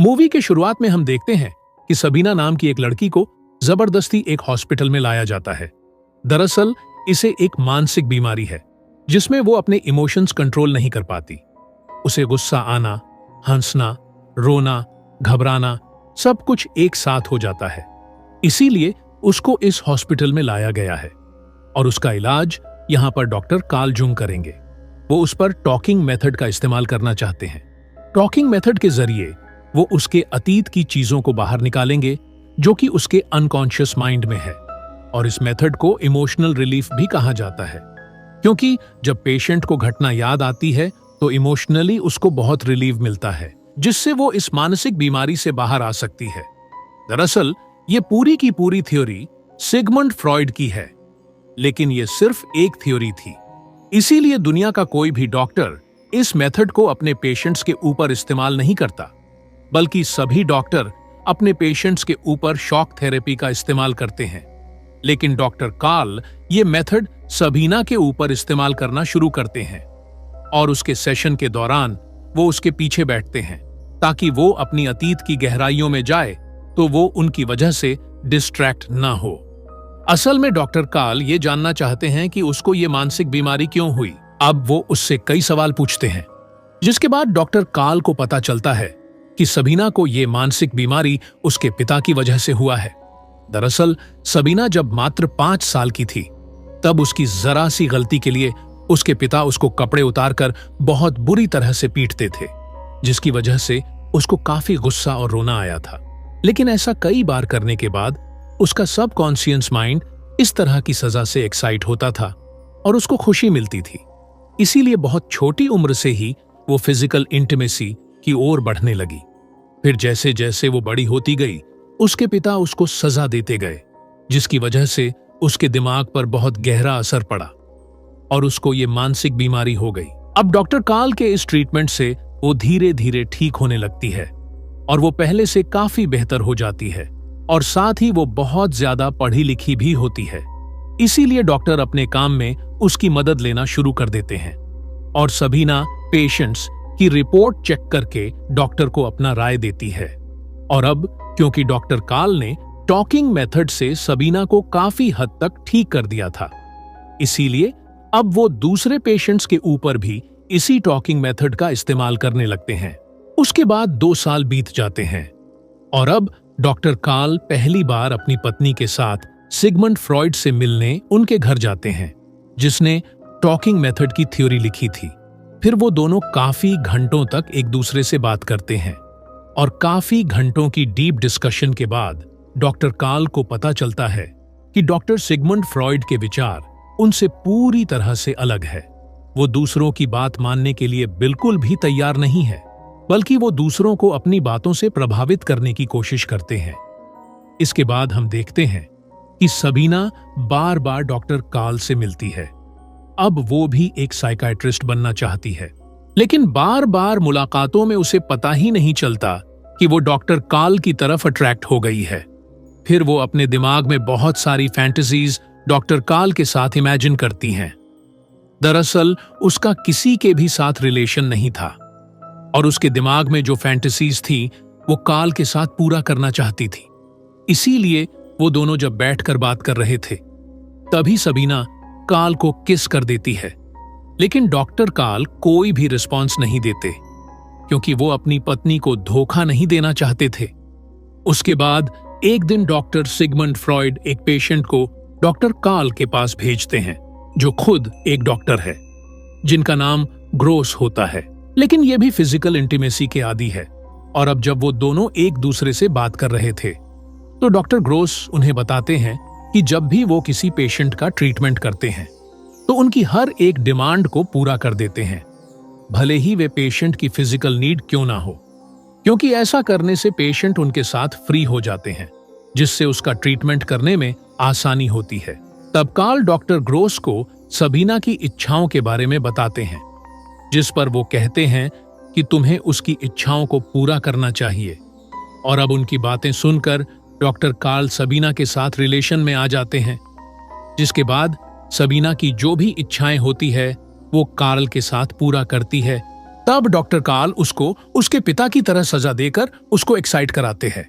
Movie के शुरुआत में हम देखते हैं कि सबीना नाम की एक लड़की को जबरदस्ती एक हॉस्पिटल में लाया जाता है। दरअसल इसे एक मानसिक बीमारी है जिसमें वो अपने इमोशंस कंट्रोल नहीं कर पाती। उसे गुस्सा आना, हंसना, रोना, घबराना सब कुछ एक साथ हो जाता है। इसीलिए उसको इस हॉस्पिटल में लाया गया है और उसका इलाज यहाँ पर डॉक्टर कार्ल जुंग करेंगे। वो उस पर टॉकिंग मेथड का इस्तेमाल करना चाहते हैं। टॉकिंग मेथड के जरिए वो उसके अतीत की चीजों को बाहर निकालेंगे जो कि उसके अनकॉन्शियस माइंड में है। और इस मेथड को इमोशनल रिलीफ भी कहा जाता है, क्योंकि जब पेशेंट को घटना याद आती है तो इमोशनली उसको बहुत रिलीफ मिलता है, जिससे वो इस मानसिक बीमारी से बाहर आ सकती है। दरअसल ये पूरी की पूरी थ्योरी सिगमंड फ्रॉइड की है, लेकिन ये सिर्फ एक थ्योरी थी। इसीलिए दुनिया का कोई भी डॉक्टर इस मेथड को अपने पेशेंट्स के ऊपर इस्तेमाल नहीं करता, बल्कि सभी डॉक्टर अपने पेशेंट्स के ऊपर शॉक थेरेपी का इस्तेमाल करते हैं। लेकिन डॉक्टर कार्ल ये मेथड सबीना के ऊपर इस्तेमाल करना शुरू करते हैं और उसके सेशन के दौरान वो उसके पीछे बैठते हैं ताकि वो अपनी अतीत की गहराइयों में जाए तो वो उनकी वजह से डिस्ट्रैक्ट ना हो। असल में डॉक्टर कार्ल ये जानना चाहते हैं कि उसको ये मानसिक बीमारी क्यों हुई। अब वो उससे कई सवाल पूछते हैं, जिसके बाद डॉक्टर कार्ल को पता चलता है कि सबीना को ये मानसिक बीमारी उसके पिता की वजह से हुआ है। दरअसल सबीना जब मात्र 5 साल की थी तब उसकी जरा सी गलती के लिए उसके पिता उसको कपड़े उतारकर बहुत बुरी तरह से पीटते थे, जिसकी वजह से उसको काफी गुस्सा और रोना आया था। लेकिन ऐसा कई बार करने के बाद उसका सबकॉन्शियस माइंड इस तरह की सजा से एक्साइट होता था और उसको खुशी मिलती थी। इसीलिए बहुत छोटी उम्र से ही वो फिजिकल इंटीमेसी की ओर बढ़ने लगी। फिर जैसे जैसे वो बड़ी होती गई उसके पिता उसको सजा देते गए, जिसकी वजह से उसके दिमाग पर बहुत गहरा असर पड़ा और उसको ये मानसिक बीमारी हो गई। अब डॉक्टर कार्ल के इस ट्रीटमेंट से वो धीरे धीरे ठीक होने लगती है और वो पहले से काफी बेहतर हो जाती है और साथ ही वो बहुत ज्यादा पढ़ी लिखी भी होती है। इसीलिए डॉक्टर अपने काम में उसकी मदद लेना शुरू कर देते हैं और सबीना पेशेंट्स की रिपोर्ट चेक करके डॉक्टर को अपना राय देती है। और अब क्योंकि डॉक्टर कार्ल ने टॉकिंग मेथड से सबीना को काफी हद तक ठीक कर दिया था, इसीलिए अब वो दूसरे पेशेंट्स के ऊपर भी इसी टॉकिंग मेथड का इस्तेमाल करने लगते हैं। उसके बाद 2 साल बीत जाते हैं और अब डॉक्टर कार्ल पहली बार अपनी पत्नी के साथ सिगमंड फ्रॉइड से मिलने उनके घर जाते हैं, जिसने टॉकिंग मेथड की थ्योरी लिखी थी। फिर वो दोनों काफी घंटों तक एक दूसरे से बात करते हैं और काफी घंटों की डीप डिस्कशन के बाद डॉक्टर कार्ल को पता चलता है कि डॉक्टर सिगमंड फ्रॉइड के विचार उनसे पूरी तरह से अलग है। वो दूसरों की बात मानने के लिए बिल्कुल भी तैयार नहीं है, बल्कि वो दूसरों को अपनी बातों से प्रभावित करने की कोशिश करते हैं। इसके बाद हम देखते हैं कि सबीना बार बार डॉक्टर कार्ल से मिलती है। अब वो भी एक साइकियाट्रिस्ट बनना चाहती है, लेकिन बार बार मुलाकातों में उसे पता ही नहीं चलता कि वो डॉक्टर कार्ल की तरफ अट्रैक्ट हो गई है। फिर वो अपने दिमाग में बहुत सारी फैंटेसीज डॉक्टर कार्ल के साथ इमेजिन करती हैं। दरअसल उसका किसी के भी साथ रिलेशन नहीं था और उसके दिमाग में जो फैंटेसीज थी वो कार्ल के साथ पूरा करना चाहती थी। इसीलिए वो दोनों जब बैठकर बात कर रहे थे तभी सबीना कार्ल को किस कर देती है, लेकिन डॉक्टर कार्ल कोई भी रिस्पॉन्स नहीं देते क्योंकि वो अपनी पत्नी को धोखा नहीं देना चाहते थे। उसके बाद एक दिन डॉक्टर सिगमंड फ्रॉइड एक पेशेंट को डॉक्टर कार्ल के पास भेजते हैं, जो खुद एक डॉक्टर है जिनका नाम ग्रोस होता है, लेकिन ये भी फिजिकल इंटीमेसी के आदी है। और अब जब वो दोनों एक दूसरे से बात कर रहे थे तो डॉक्टर ग्रोस उन्हें बताते हैं कि जब भी वो किसी पेशेंट का ट्रीटमेंट करते हैं तो उनकी हर एक डिमांड को पूरा कर देते हैं, भले ही वे पेशेंट की फिजिकल नीड क्यों ना हो, क्योंकि ऐसा करने से पेशेंट उनके साथ फ्री हो जाते हैं, जिससे उसका ट्रीटमेंट करने में आसानी होती है। तब कार्ल डॉक्टर ग्रोस को सबीना की इच्छाओं के बारे में बताते हैं, जिस पर वो कहते हैं कि तुम्हें उसकी इच्छाओं को पूरा करना चाहिए। और अब उनकी बातें सुनकर डॉक्टर कार्ल सबीना के साथ रिलेशन में आ जाते हैं, जिसके बाद सबीना की जो भी इच्छाएं होती है वो कार्ल के साथ पूरा करती है तब डॉक्टर कार्ल उसको उसके पिता की तरह सजा देकर उसको एक्साइट कराते हैं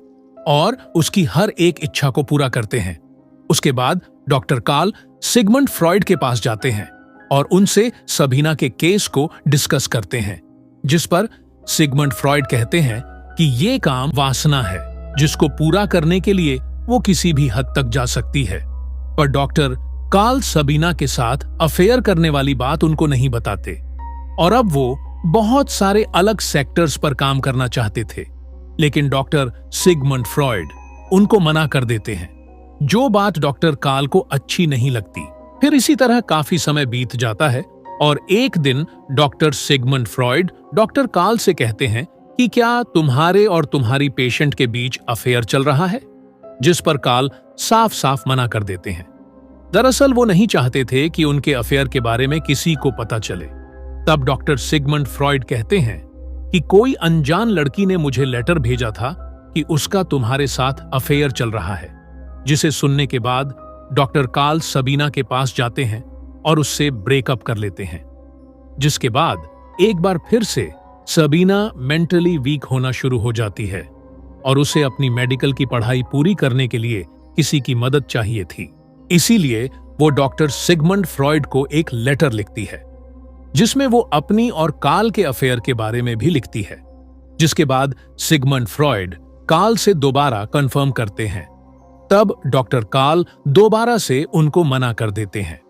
और उसकी हर एक इच्छा को पूरा करते हैं। उसके बाद डॉक्टर कार्ल सिगमंड फ्रॉइड के पास जाते हैं और उनसे सबीना के केस को डिस्कस करते हैं, जिस पर सिगमंड फ्रॉइड कहते हैं कि ये काम वासना है जिसको पूरा करने के लिए वो किसी भी हद तक जा सकती है। पर डॉक्टर कार्ल सबीना के साथ अफेयर करने वाली बात उनको नहीं बताते और अब वो बहुत सारे अलग सेक्टर्स पर काम करना चाहते थे, लेकिन डॉक्टर सिगमंड फ्रॉइड उनको मना कर देते हैं, जो बात डॉक्टर कार्ल को अच्छी नहीं लगती। फिर इसी तरह काफी समय बीत जाता है और एक दिन doctor Sigmund Freud doctor Carl से कहते हैं कि क्या तुम्हारे और तुम्हारी पेशेंट के बीच अफेयर चल रहा है, जिस पर कार्ल साफ साफ मना कर देते हैं। दरअसल वो नहीं चाहते थे कि उनके अफेयर के बारे में किसी को पता चले। तब डॉक्टर सिगमंड फ्रॉइड कहते हैं कि कोई अनजान लड़की ने मुझे लेटर भेजा था कि उसका तुम्हारे साथ अफेयर चल रहा है, जिसे सुनने के बाद डॉक्टर कार्ल सबीना के पास जाते हैं और उससे ब्रेकअप कर लेते हैं, जिसके बाद एक बार फिर से सबीना मेंटली वीक होना शुरू हो जाती है और उसे अपनी मेडिकल की पढ़ाई पूरी करने के लिए किसी की मदद चाहिए थी। इसीलिए वो डॉक्टर सिगमंड फ्रॉइड को एक लेटर लिखती है, जिसमें वो अपनी और कार्ल के अफेयर के बारे में भी लिखती है, जिसके बाद सिगमंड फ्रॉइड कार्ल से दोबारा कंफर्म करते हैं। तब डॉक्टर कार्ल दोबारा से उनको मना कर देते हैं।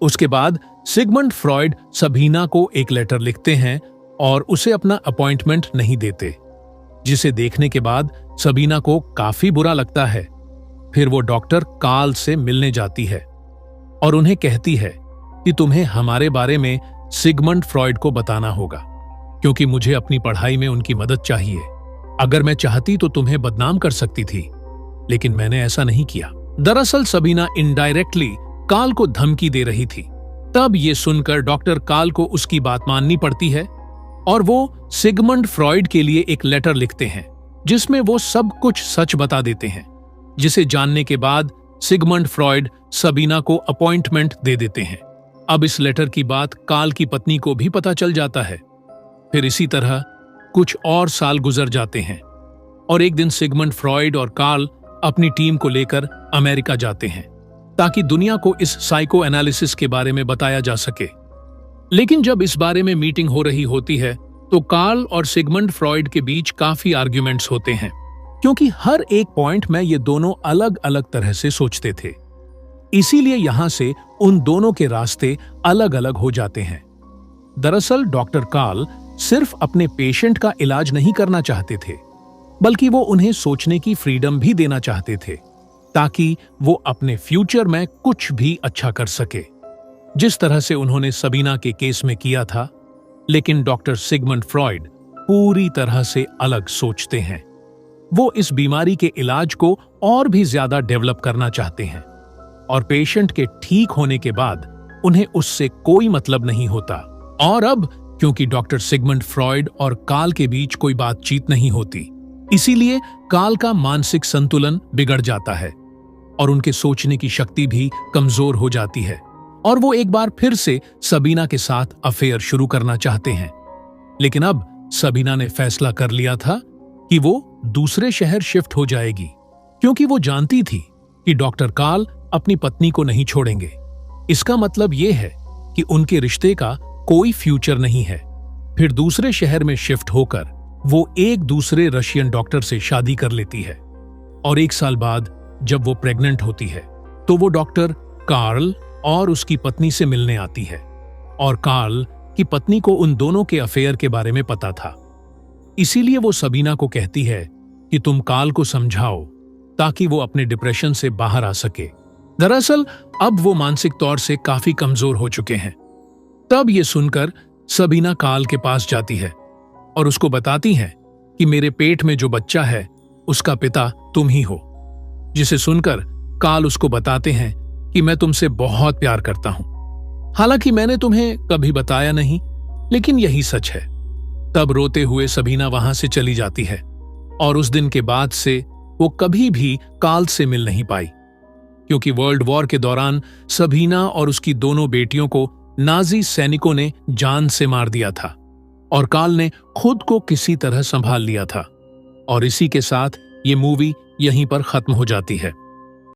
उसके बाद सिगमंड फ्रॉइड सबीना को एक लेटर लिखते हैं और उसे अपना अपॉइंटमेंट नहीं देते, जिसे देखने के बाद सबीना को काफी बुरा लगता है। फिर वो डॉक्टर कार्ल से मिलने जाती है और उन्हें कहती है कि तुम्हें हमारे बारे में सिगमंड फ्रॉइड को बताना होगा, क्योंकि मुझे अपनी पढ़ाई में उनकी मदद चाहिए। अगर मैं चाहती तो तुम्हें बदनाम कर सकती थी, लेकिन मैंने ऐसा नहीं किया। दरअसल सबीना इनडायरेक्टली कार्ल को धमकी दे रही थी। तब ये सुनकर डॉक्टर कार्ल को उसकी बात माननी पड़ती है और वो सिगमंड फ्रॉइड के लिए एक लेटर लिखते हैं, जिसमें वो सब कुछ सच बता देते हैं, जिसे जानने के बाद सिगमंड फ्रॉइड सबीना को अपॉइंटमेंट दे देते हैं। अब इस लेटर की बात कार्ल की पत्नी को भी पता चल जाता है। फिर इसी तरह कुछ और साल गुजर जाते हैं और एक दिन सिगमंड फ्रॉइड और कार्ल अपनी टीम को लेकर अमेरिका जाते हैं ताकि दुनिया को इस साइको एनालिसिस के बारे में बताया जा सके। लेकिन जब इस बारे में मीटिंग हो रही होती है तो कार्ल और सिगमंड फ्रॉइड के बीच काफी आर्ग्यूमेंट्स होते हैं, क्योंकि हर एक पॉइंट में ये दोनों अलग अलग तरह से सोचते थे। इसीलिए यहां से उन दोनों के रास्ते अलग अलग हो जाते हैं। दरअसल डॉक्टर कार्ल सिर्फ अपने पेशेंट का इलाज नहीं करना चाहते थे, बल्कि वो उन्हें सोचने की फ्रीडम भी देना चाहते थे, ताकि वो अपने फ्यूचर में कुछ भी अच्छा कर सके, जिस तरह से उन्होंने सबीना के केस में किया था। लेकिन डॉक्टर सिगमंड फ्रॉइड पूरी तरह से अलग सोचते हैं। वो इस बीमारी के इलाज को और भी ज्यादा डेवलप करना चाहते हैं और पेशेंट के ठीक होने के बाद उन्हें उससे कोई मतलब नहीं होता। और अब क्योंकि डॉक्टर सिगमंड फ्रॉइड और कार्ल के बीच कोई बातचीत नहीं होती, इसीलिए कार्ल का मानसिक संतुलन बिगड़ जाता है और उनके सोचने की शक्ति भी कमजोर हो जाती है और वो एक बार फिर से सबीना के साथ अफेयर शुरू करना चाहते हैं। लेकिन अब सबीना ने फैसला कर लिया था कि वो दूसरे शहर शिफ्ट हो जाएगी, क्योंकि वो जानती थी कि डॉक्टर कार्ल अपनी पत्नी को नहीं छोड़ेंगे। इसका मतलब ये है कि उनके रिश्ते का कोई फ्यूचर नहीं है। फिर दूसरे शहर में शिफ्ट होकर वो एक दूसरे रशियन डॉक्टर से शादी कर लेती है और एक साल बाद जब वो प्रेग्नेंट होती है तो वो डॉक्टर कार्ल और उसकी पत्नी से मिलने आती है और कार्ल की पत्नी को उन दोनों के अफेयर के बारे में पता था। इसीलिए वो सबीना को कहती है कि तुम कार्ल को समझाओ ताकि वो अपने डिप्रेशन से बाहर आ सके। दरअसल अब वो मानसिक तौर से काफी कमजोर हो चुके हैं। तब ये सुनकर सबीना कार्ल के पास जाती है और उसको बताती है कि मेरे पेट में जो बच्चा है उसका पिता तुम ही हो, जिसे सुनकर कार्ल उसको बताते हैं कि मैं तुमसे बहुत प्यार करता हूं। हालांकि मैंने तुम्हें कभी बताया नहीं, लेकिन यही सच है। तब रोते हुए सबीना वहां से चली जाती है और उस दिन के बाद से वो कभी भी कार्ल से मिल नहीं पाई, क्योंकि वर्ल्ड वॉर के दौरान सबीना और उसकी दोनों बेटियों को नाजी सैनिकों ने जान से मार दिया था। और कार्ल ने खुद को किसी तरह संभाल लिया था। और इसी के साथ ये मूवी यहीं पर खत्म हो जाती है।